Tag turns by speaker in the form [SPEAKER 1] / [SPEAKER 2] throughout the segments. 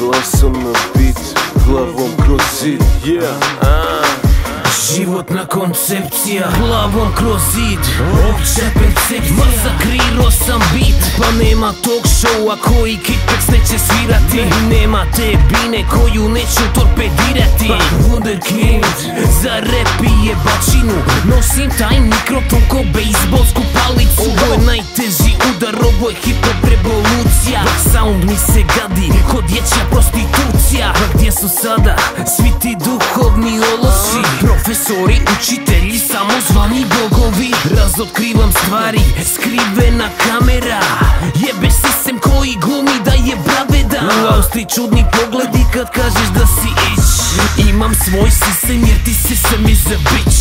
[SPEAKER 1] glasom na bit, glavom kroz zid.
[SPEAKER 2] Životna koncepcija, glavom kroz zid, opća percepcija. Masakrirao sam bit, pa nema tog showa koji kickbacks neće svirati. Nema te bine koju neću torpedirati. Wunderkind, za rap i jebačinu nosim taj mikrofon ko bejsbolsku palicu. Ovo je najteži udar, ovo je hip-hop revolucija. Sound mi se gadi, ko dječja prostitucija. Pa gdje su sada svi ti duhovni ološi? Profesori, učitelji, samozvani bogovi. Razotkrivam stvari, skrivena kamera. Jebeš sistem koji glumi da je pravedan. U Austriji čudni pogledi kad kažeš da si ić. Imam svoj sistem jer ti sistem is a bitch.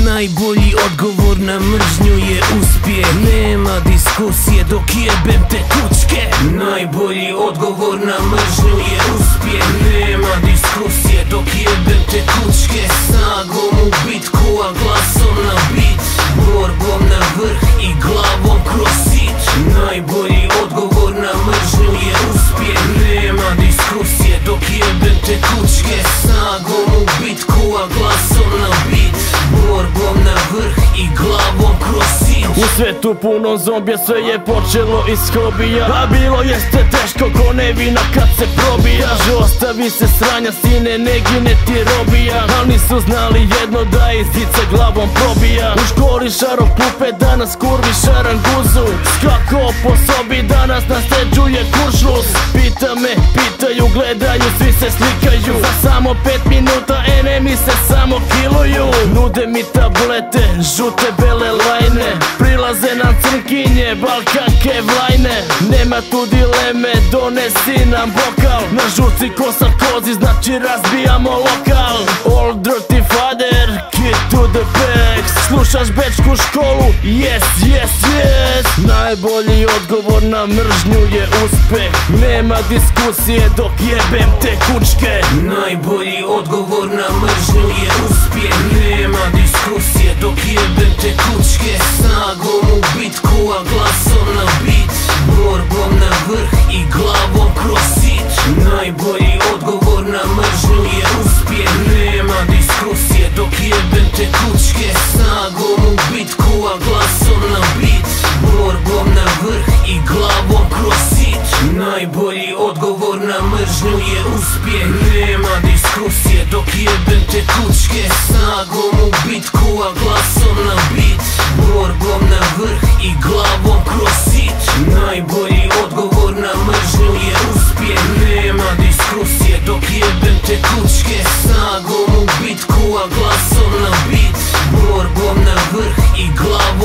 [SPEAKER 2] Najbolji odgovor na mržnju je uspjeh. Nema diskusije dok jebem te kučke. Najbolji odgovor na mržnju je uspjeh. Nema diskusije dok jebem te kučke. Snagom u bitku, a glasom na bit. Borbom na vrh i glavom kroz zid. Najbolji odgovor na mržnju je uspjeh. Nema diskusije dok jebem te kučke. Snagom u bitku, a glasom na bit. Borbom na vrh i glavom kroz zid.
[SPEAKER 3] U svetu puno zombija, sve je počelo iz hobija. A bilo jeste teško ko nevina kad se probija. Kažu ostavi se sranja sine, ne gine ti robija. Al nisu znali jedno da iz zice glavom probija. U školi šaro klupe, danas kurvi šaranguzu. Skako po sobi, danas nasljeđuje kuršlus. Pita me, pitaju, gledaju, svi se slikaju. Za samo 5 minuta enemi se samo kiluju. Nude mi tablete, žute bele lajne. Prilaze nam crnkinje, balkanke vlajne. Nema tu dileme, donesi nam bokal. Na žuci ko Sarkozy, znači razbijamo lokal. All dirty father, kid to the back. Slušaš bečku školu, yes, yes, yes. Najbolji odgovor na mržnju je uspeh. Nema diskusije dok jebem te kučke.
[SPEAKER 2] Najbolji odgovor na mržnju je uspjeh. Nema diskusije dok jebem te kučke. Snagom u bitku, a glasom na bit. Borbom na vrh i glavom kroz zid. Najbolji odgovor na mržnju je uspjeh. Nema diskusije dok jebem te kučke. Snagom u bitku, a glasom na bit. Borbom na vrh i glavom kroz zid. Najbolji odgovor na mržnju je uspjeh. Nema diskusije dok jebem te kučke. Snagom u bitku, a glasom na bit. Borbom na vrh i glavom kroz zid. Najbolji odgovor na mržnju je uspjeh. Nema diskusije dok jebem te kučke. Snagom u bitku, a glasom na bit. Borbom na vrh i glavom